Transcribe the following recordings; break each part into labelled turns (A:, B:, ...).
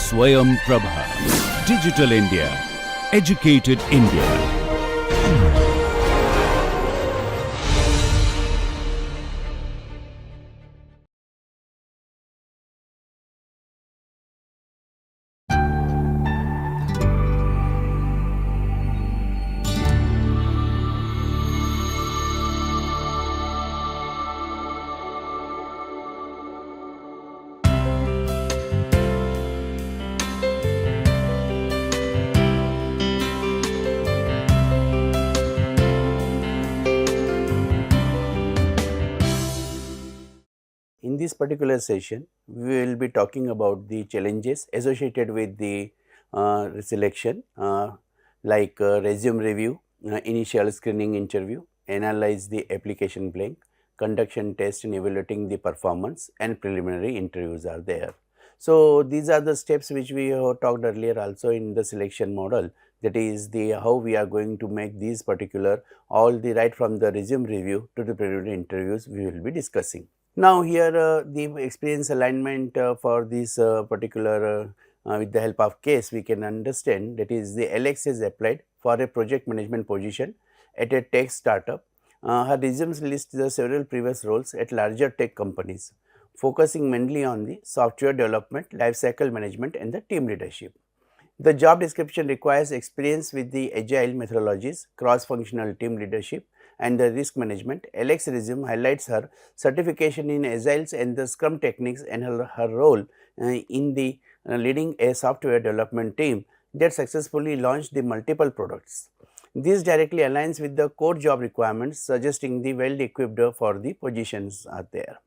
A: Swayam Prabha. Digital India. Educated India.
B: In this particular session, we will be talking about the challenges associated with the selection like resume review, initial screening interview, analyze the application blank, conduction test and evaluating the performance, and preliminary interviews are there. So, these are the steps which we have talked earlier also in the selection model, that is the how we are going to make these particular all the right from the resume review to the preliminary interviews we will be discussing. Now, here the experience alignment for this particular with the help of case we can understand, that is the Alex is applied for a project management position at a tech startup. Her resumes list the several previous roles at larger tech companies, focusing mainly on the software development, lifecycle management and the team leadership. The job description requires experience with the agile methodologies, cross-functional team leadership and the risk management. Alex resume highlights her certification in agiles and the scrum techniques and her role in the leading a software development team that successfully launched the multiple products. This directly aligns with the core job requirements, suggesting the well equipped for the positions are there.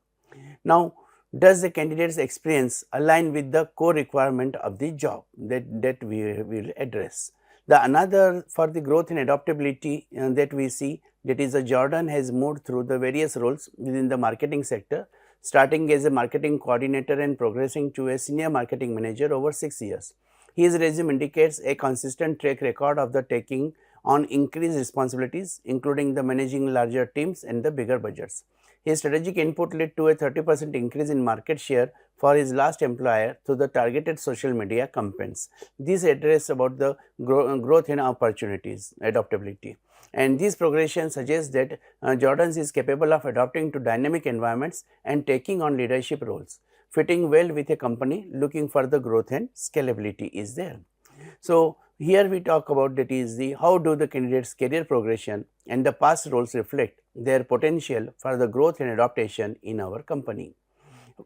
B: Now, does the candidate's experience align with the core requirement of the job that we will address? The another for the growth and adaptability that we see, that is Jordan has moved through the various roles within the marketing sector, starting as a marketing coordinator and progressing to a senior marketing manager over 6 years. His resume indicates a consistent track record of the taking on increased responsibilities, including the managing larger teams and the bigger budgets. His strategic input led to a 30% increase in market share for his last employer through the targeted social media campaigns. This address about the growth and opportunities, adaptability. And this progression suggests that Jordan is capable of adapting to dynamic environments and taking on leadership roles, fitting well with a company looking for the growth and scalability is there. So, here we talk about that is the how do the candidates career progression and the past roles reflect their potential for the growth and adaptation in our company.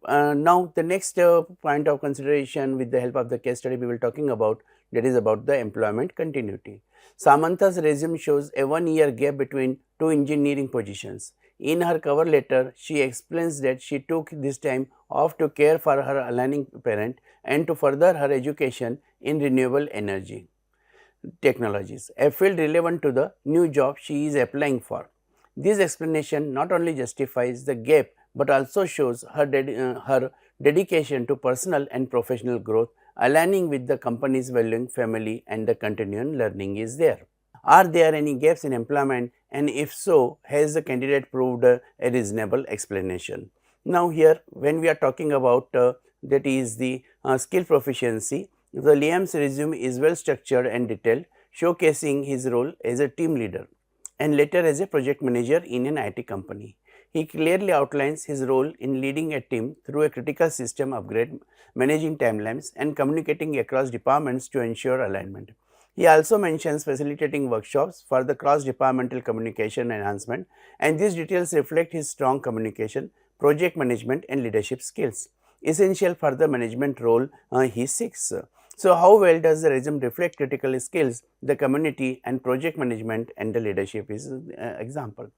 B: Now, the next point of consideration with the help of the case study we will talking about, that is about the employment continuity. Samantha's resume shows a 1-year gap between two engineering positions. In her cover letter, she explains that she took this time off to care for her ailing parent and to further her education in renewable energy technologies, a field relevant to the new job she is applying for. This explanation not only justifies the gap, but also shows her dedication to personal and professional growth, aligning with the company's valuing family and the continuing learning is there. Are there any gaps in employment, and if so, has the candidate proved a reasonable explanation? Now, here when we are talking about that is the skill proficiency, the Liam's resume is well structured and detailed, showcasing his role as a team leader and later as a project manager in an IT company. He clearly outlines his role in leading a team through a critical system upgrade, managing timelines and communicating across departments to ensure alignment. He also mentions facilitating workshops for the cross-departmental communication enhancement, and these details reflect his strong communication, project management and leadership skills, essential for the management role he seeks. So, how well does the resume reflect critical skills, the community and project management and the leadership is example.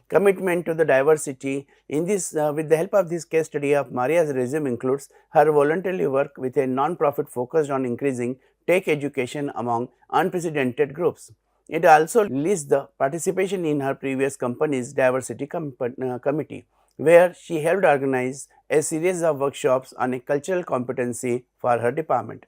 B: Commitment to the diversity. In this, with the help of this case study of Maria's resume includes her voluntary work with a non-profit focused on increasing tech education among unprecedented groups. It also lists the participation in her previous company's diversity committee, where she helped organize a series of workshops on a cultural competency for her department.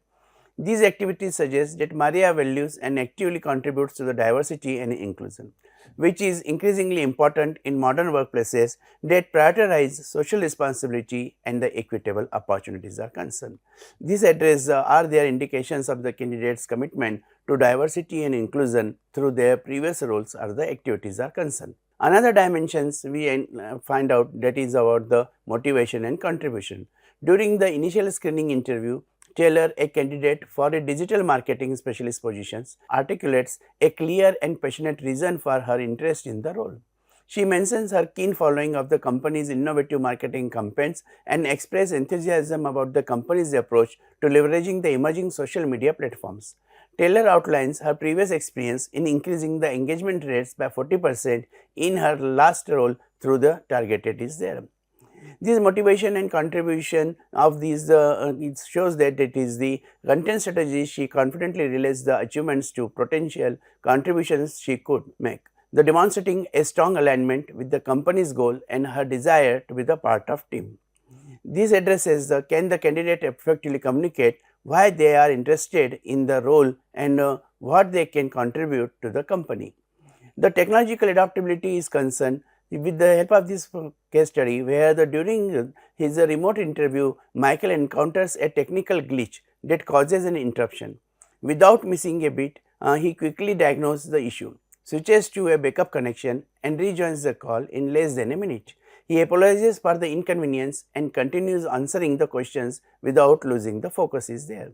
B: These activities suggest that Maria values and actively contributes to the diversity and inclusion. which is increasingly important in modern workplaces that prioritize social responsibility and the equitable opportunities are concerned. These address are their indications of the candidate's commitment to diversity and inclusion through their previous roles or the activities are concerned. Another dimensions we find out that is about the motivation and contribution. During the initial screening interview, Taylor, a candidate for a digital marketing specialist positions, articulates a clear and passionate reason for her interest in the role. She mentions her keen following of the company's innovative marketing campaigns and expresses enthusiasm about the company's approach to leveraging the emerging social media platforms. Taylor outlines her previous experience in increasing the engagement rates by 40% in her last role through the targeted is there. This motivation and contribution of these it shows that it is the content strategy she confidently relates the achievements to potential contributions she could make, the demonstrating a strong alignment with the company's goal and her desire to be the part of team. This addresses the can the candidate effectively communicate why they are interested in the role and what they can contribute to the company. The technological adaptability is concerned with the help of this case study, where during his remote interview, Michael encounters a technical glitch that causes an interruption. Without missing a beat, he quickly diagnoses the issue, switches to a backup connection and rejoins the call in less than a minute. He apologizes for the inconvenience and continues answering the questions without losing the focus is there.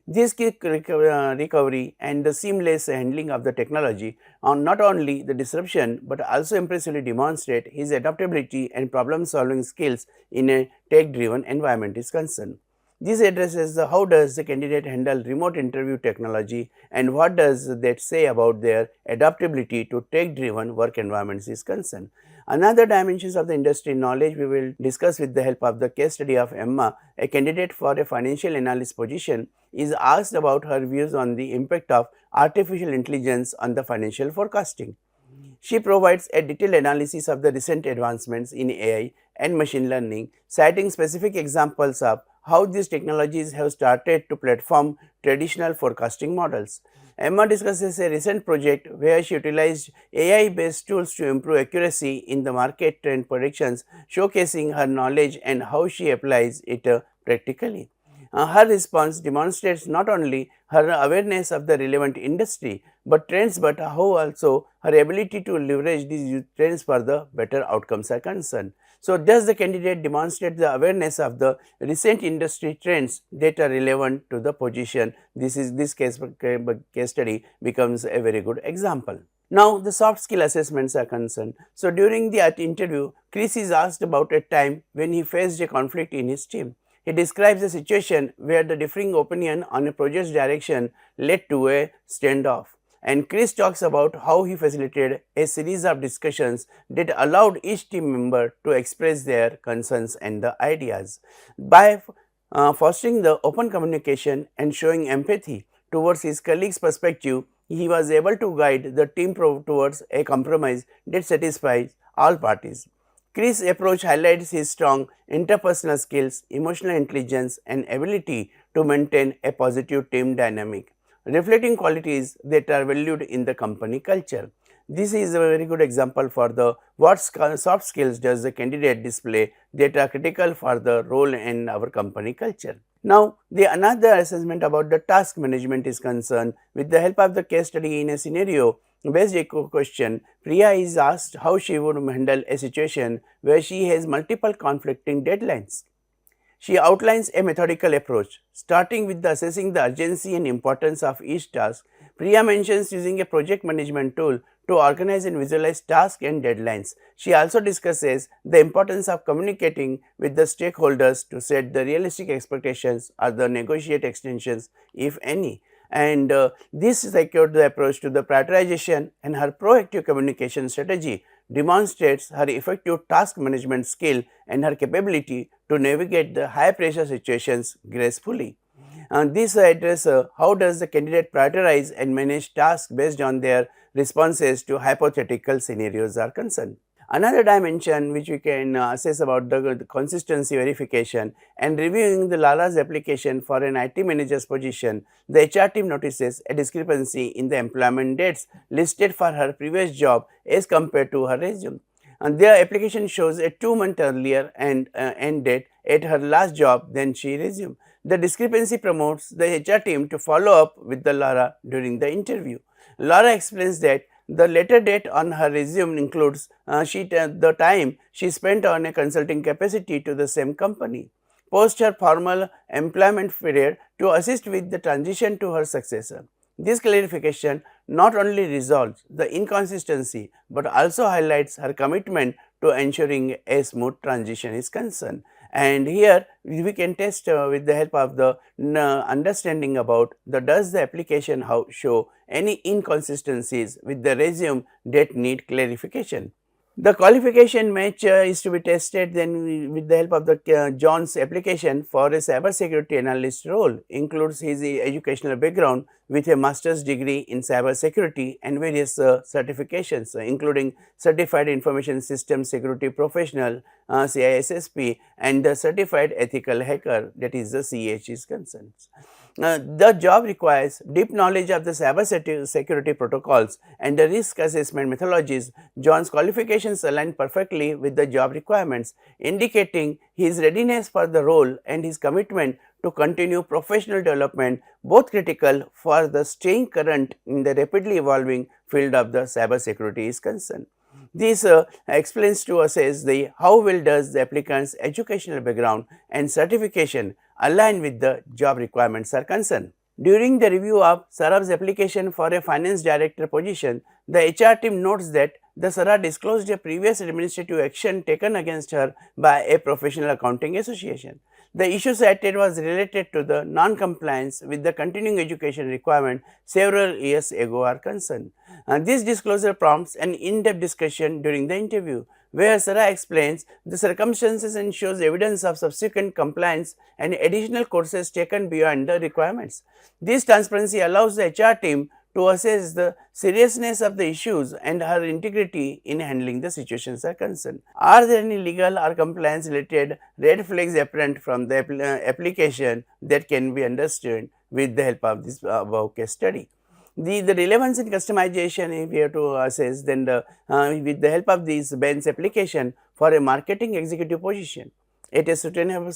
B: This quick recovery and the seamless handling of the technology on not only the disruption but also impressively demonstrate his adaptability and problem solving skills in a tech driven environment is concerned. This addresses the how does the candidate handle remote interview technology and what does that say about their adaptability to tech driven work environments is concerned. Another dimensions of the industry knowledge we will discuss with the help of the case study of Emma, a candidate for a financial analyst position, is asked about her views on the impact of artificial intelligence on the financial forecasting. She provides a detailed analysis of the recent advancements in AI and machine learning, citing specific examples of how these technologies have started to platform traditional forecasting models. Emma discusses a recent project where she utilized AI-based tools to improve accuracy in the market trend predictions, showcasing her knowledge and how she applies it practically. Her response demonstrates not only her awareness of the relevant industry but trends, but how also her ability to leverage these trends for the better outcomes are concerned. So, does the candidate demonstrate the awareness of the recent industry trends that are relevant to the position? This case study becomes a very good example. Now, the soft skill assessments are concerned. So, during the interview, Chris is asked about a time when he faced a conflict in his team. He describes a situation where the differing opinion on a project's direction led to a standoff. And Chris talks about how he facilitated a series of discussions that allowed each team member to express their concerns and the ideas. By fostering the open communication and showing empathy towards his colleagues' perspective, he was able to guide the team towards a compromise that satisfies all parties. Chris' approach highlights his strong interpersonal skills, emotional intelligence and ability to maintain a positive team dynamic, reflecting qualities that are valued in the company culture. This is a very good example for the what soft skills does the candidate display that are critical for the role in our company culture. Now, the another assessment about the task management is concerned. With the help of the case study in a scenario based question, Priya is asked how she would handle a situation where she has multiple conflicting deadlines. She outlines a methodical approach, starting with assessing the urgency and importance of each task. Priya mentions using a project management tool to organize and visualize tasks and deadlines. She also discusses the importance of communicating with the stakeholders to set the realistic expectations or the negotiate extensions if any. And this secured the approach to the prioritization, and her proactive communication strategy demonstrates her effective task management skill and her capability to navigate the high pressure situations gracefully. This address how does the candidate prioritize and manage tasks based on their responses to hypothetical scenarios are concerned. Another dimension which we can assess about the consistency verification and reviewing the Lara's application for an IT manager's position, the HR team notices a discrepancy in the employment dates listed for her previous job as compared to her resume. And their application shows a 2-month earlier and end date at her last job than she resumed. The discrepancy promotes the HR team to follow up with the Lara during the interview. Lara explains that the later date on her resume includes the time she spent on a consulting capacity to the same company post her formal employment period to assist with the transition to her successor. This clarification not only resolves the inconsistency, but also highlights her commitment to ensuring a smooth transition is concerned. And here we can test with the help of the understanding about does the application show any inconsistencies with the resume that need clarification. The qualification match is to be tested then with the help of the John's application for a cyber security analyst role includes his educational background with a master's degree in cyber security and various certifications including Certified Information System Security Professional CISSP and the Certified Ethical Hacker, that is the CH is concerned. The job requires deep knowledge of the cyber security protocols and the risk assessment methodologies. John's qualifications align perfectly with the job requirements, indicating his readiness for the role and his commitment to continue professional development, both critical for the staying current in the rapidly evolving field of the cyber security is concerned. This explains to us is the how well does the applicant's educational background and certification align with the job requirements are concerned. During the review of Sarab's application for a finance director position, the HR team notes that the Sarab disclosed a previous administrative action taken against her by a professional accounting association. The issue cited was related to the non-compliance with the continuing education requirement several years ago are concerned. This disclosure prompts an in-depth discussion during the interview, where Sarab explains the circumstances and shows evidence of subsequent compliance and additional courses taken beyond the requirements. This transparency allows the HR team to assess the seriousness of the issues and her integrity in handling the situations are concerned. Are there any legal or compliance related red flags apparent from the application that can be understood with the help of this above case study? The relevance and customization, if we have to assess, then with the help of this Ben's application for a marketing executive position at a sustainable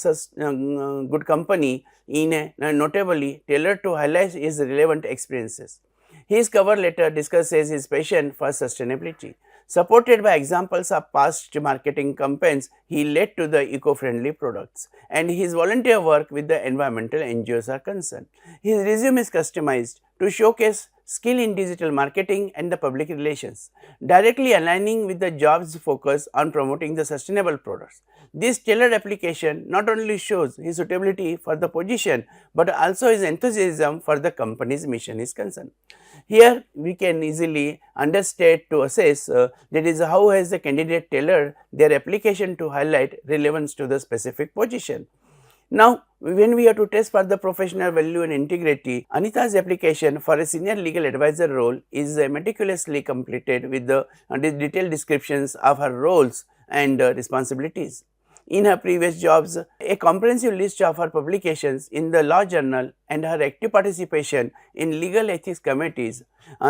B: good company in a notably tailored to highlight his relevant experiences. His cover letter discusses his passion for sustainability. Supported by examples of past marketing campaigns, he led to the eco-friendly products and his volunteer work with the environmental NGOs are concerned. His resume is customized to showcase skill in digital marketing and the public relations, directly aligning with the job's focus on promoting the sustainable products. This tailored application not only shows his suitability for the position, but also his enthusiasm for the company's mission is concerned. Here we can easily understand to assess that is how has the candidate tailored their application to highlight relevance to the specific position. Now, when we have to test for the professional value and integrity, Anita's application for a senior legal advisor role is meticulously completed with the detailed descriptions of her roles and responsibilities. In her previous jobs, a comprehensive list of her publications in the law journal and her active participation in legal ethics committees.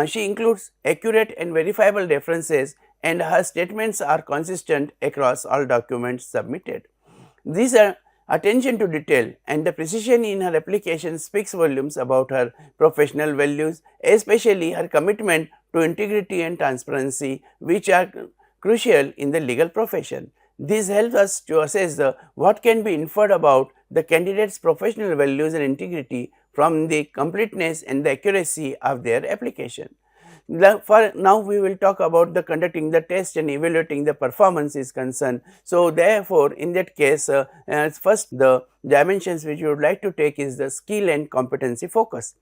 B: She includes accurate and verifiable references and her statements are consistent across all documents submitted. These are attention to detail and the precision in her application speaks volumes about her professional values, especially her commitment to integrity and transparency, which are crucial in the legal profession. This helps us to assess what can be inferred about the candidate's professional values and integrity from the completeness and the accuracy of their application. For now, we will talk about the conducting the test and evaluating the performance is concerned. So, therefore, in that case, first the dimensions which you would like to take is the skill and competency focus.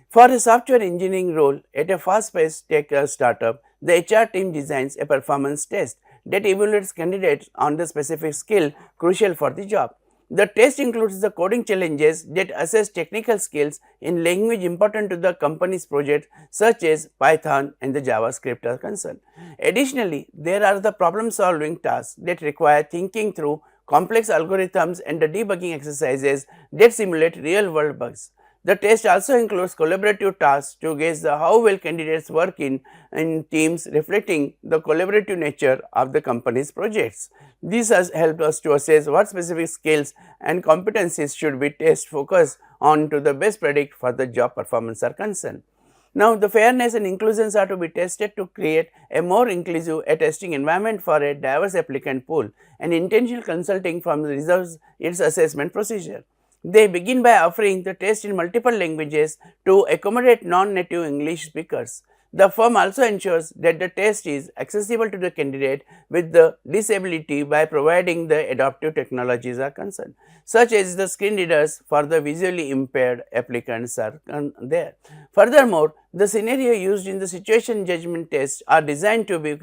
B: For a software engineering role at a fast-paced tech startup, the HR team designs a performance test that evaluates candidates on the specific skill crucial for the job. The test includes the coding challenges that assess technical skills in language important to the company's project such as Python and the JavaScript are concerned. Additionally, there are the problem solving tasks that require thinking through complex algorithms and the debugging exercises that simulate real world bugs. The test also includes collaborative tasks to gauge how well candidates work in teams, reflecting the collaborative nature of the company's projects. This has helped us to assess what specific skills and competencies should be test focused on to the best predict for the job performance are concerned. Now, the fairness and inclusions are to be tested to create a more inclusive testing environment for a diverse applicant pool, and intentional consulting from the reserves its assessment procedure. They begin by offering the test in multiple languages to accommodate non-native English speakers. The firm also ensures that the test is accessible to the candidate with the disability by providing the adaptive technologies are concerned, such as the screen readers for the visually impaired applicants are there. Furthermore, the scenario used in the situation judgment test are designed to be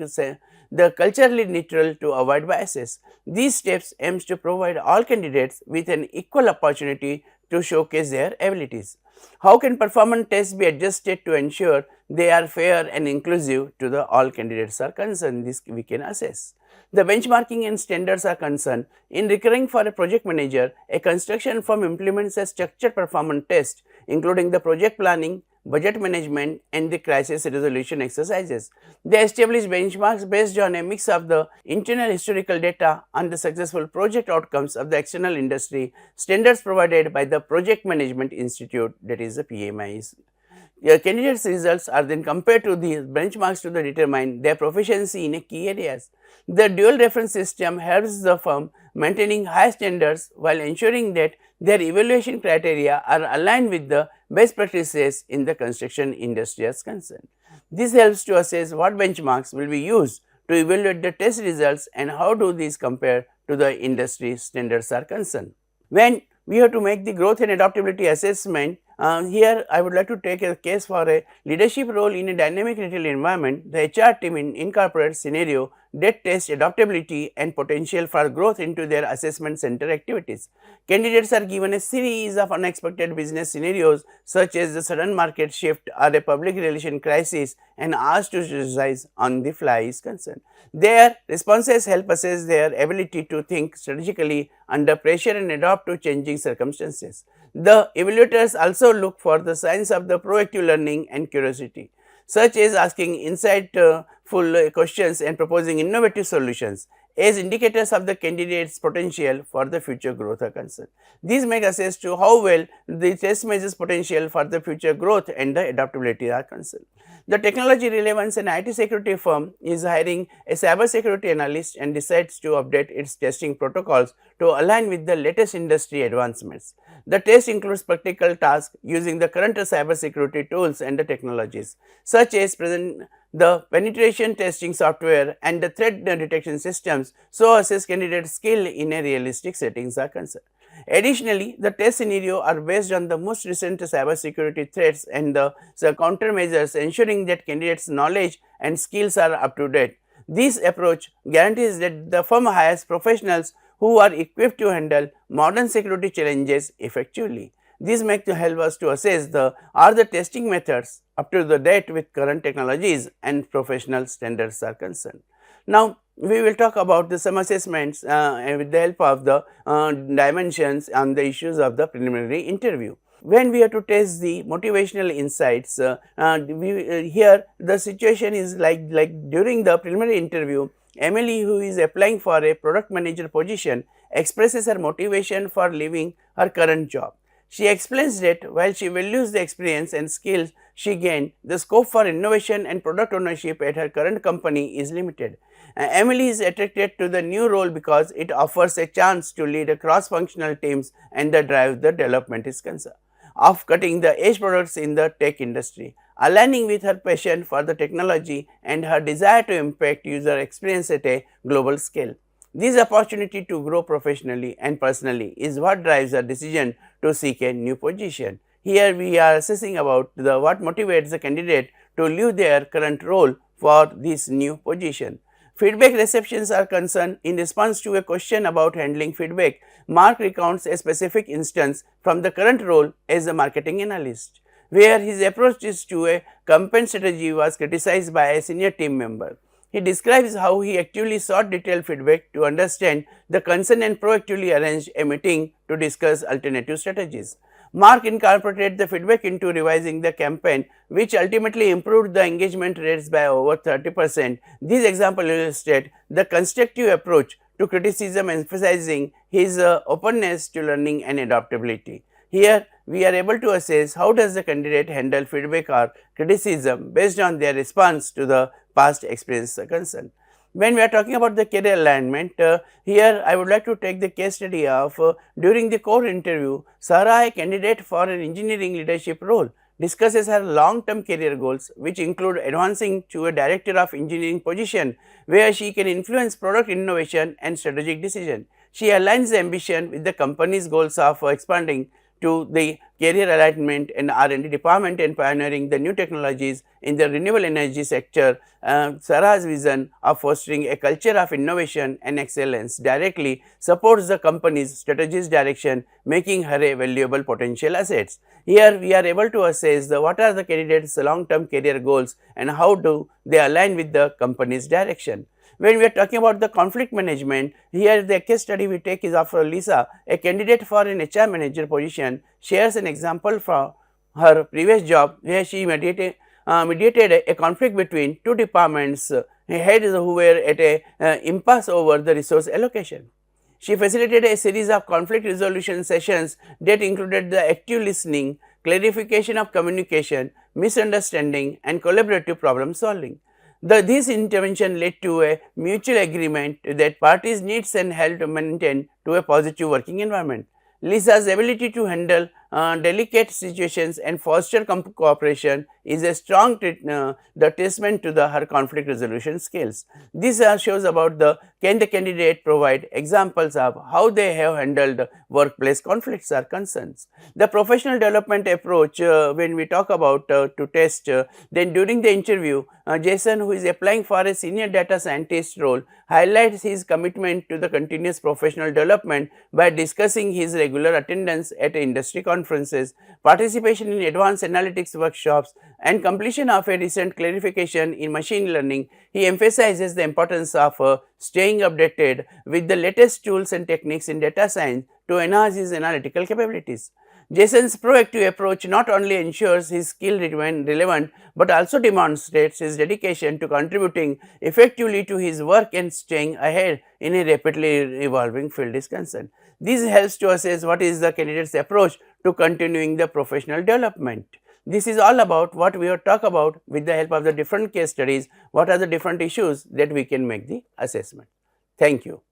B: the culturally neutral to avoid biases. These steps aims to provide all candidates with an equal opportunity to showcase their abilities. How can performance tests be adjusted to ensure they are fair and inclusive to the all candidates are concerned? This we can assess. The benchmarking and standards are concerned. In recurring for a project manager, a construction firm implements a structured performance test including the project planning, budget management and the crisis resolution exercises. They establish benchmarks based on a mix of the internal historical data and the successful project outcomes of the external industry standards provided by the Project Management Institute, that is the PMIs. Candidates' results are then compared to these benchmarks to determine their proficiency in key areas. The dual reference system helps the firm maintaining high standards while ensuring that their evaluation criteria are aligned with the best practices in the construction industry as concerned. This helps to assess what benchmarks will be used to evaluate the test results and how do these compare to the industry standards are concerned. When we have to make the growth and adaptability assessment, here I would like to take a case for a leadership role in a dynamic retail environment. The HR team incorporates scenario that test adaptability and potential for growth into their assessment center activities. Candidates are given a series of unexpected business scenarios such as the sudden market shift or a public relation crisis and asked to strategize on the fly is concerned. Their responses help assess their ability to think strategically under pressure and adapt to changing circumstances. The evaluators also look for the signs of the proactive learning and curiosity, such as asking insightful questions and proposing innovative solutions as indicators of the candidate's potential for the future growth are concerned. These make assess to how well the test measures potential for the future growth and the adaptability are concerned. The technology relevance and IT security firm is hiring a cyber security analyst and decides to update its testing protocols to align with the latest industry advancements. The test includes practical tasks using the current cyber security tools and the technologies, such as the penetration testing software and the threat detection systems, so assess candidate skill in a realistic settings are concerned. Additionally, the test scenario are based on the most recent cyber security threats and the countermeasures, ensuring that candidates' knowledge and skills are up to date. This approach guarantees that the firm hires professionals who are equipped to handle modern security challenges effectively. These make to help us to assess are the testing methods up to the date with current technologies and professional standards are concerned. Now, we will talk about some assessments with the help of the dimensions on the issues of the preliminary interview. When we have to test the motivational insights, here the situation is like during the preliminary interview, Emily, who is applying for a product manager position, expresses her motivation for leaving her current job. She explains that while she values the experience and skills she gained, the scope for innovation and product ownership at her current company is limited. Emily is attracted to the new role because it offers a chance to lead a cross-functional teams and the drive the development is concerned of cutting the edge products in the tech industry, aligning with her passion for the technology and her desire to impact user experience at a global scale. This opportunity to grow professionally and personally is what drives her decision to seek a new position. Here we are assessing about what motivates the candidate to leave their current role for this new position. feedback receptions are concerned, in response to a question about handling feedback, Mark recounts a specific instance from the current role as a marketing analyst, where his approach to a campaign strategy was criticized by a senior team member. He describes how he actively sought detailed feedback to understand the concern and proactively arranged a meeting to discuss alternative strategies. Mark incorporated the feedback into revising the campaign, which ultimately improved the engagement rates by over 30%. These examples illustrate the constructive approach to criticism, emphasizing his openness to learning and adaptability. Here, we are able to assess how does the candidate handle feedback or criticism based on their response to the past experience concern. When we are talking about the career alignment, here I would like to take the case study of during the core interview, Sarah, a candidate for an engineering leadership role, discusses her long-term career goals, which include advancing to a director of engineering position, where she can influence product innovation and strategic decision. She aligns the ambition with the company's goals of expanding to the career alignment and R&D department and pioneering the new technologies in the renewable energy sector. Sarah's vision of fostering a culture of innovation and excellence directly supports the company's strategic direction, making her a valuable potential assets. Here we are able to assess what are the candidates' long-term career goals and how do they align with the company's direction. When we are talking about the conflict management, here the case study we take is of Lisa, a candidate for an HR manager position, shares an example from her previous job where she mediated a conflict between two departments heads who were at a impasse over the resource allocation. She facilitated a series of conflict resolution sessions that included the active listening, clarification of communication, misunderstanding and collaborative problem solving. This intervention led to a mutual agreement that parties' needs and helped maintain to a positive working environment. Lisa's ability to handle delicate situations and foster cooperation is a strong testament to her conflict resolution skills. This shows about can the candidate provide examples of how they have handled workplace conflicts or concerns. The professional development approach, when we talk about to test, then during the interview, Jason, who is applying for a senior data scientist role, highlights his commitment to the continuous professional development by discussing his regular attendance at industry conferences, participation in advanced analytics workshops and completion of a recent clarification in machine learning. He emphasizes the importance of staying updated with the latest tools and techniques in data science to enhance his analytical capabilities. Jason's proactive approach not only ensures his skill remain relevant, but also demonstrates his dedication to contributing effectively to his work and staying ahead in a rapidly evolving field is concerned. This helps to assess what is the candidate's approach to continuing the professional development. This is all about what we have talked about with the help of the different case studies, what are the different issues that we can make the assessment. Thank you.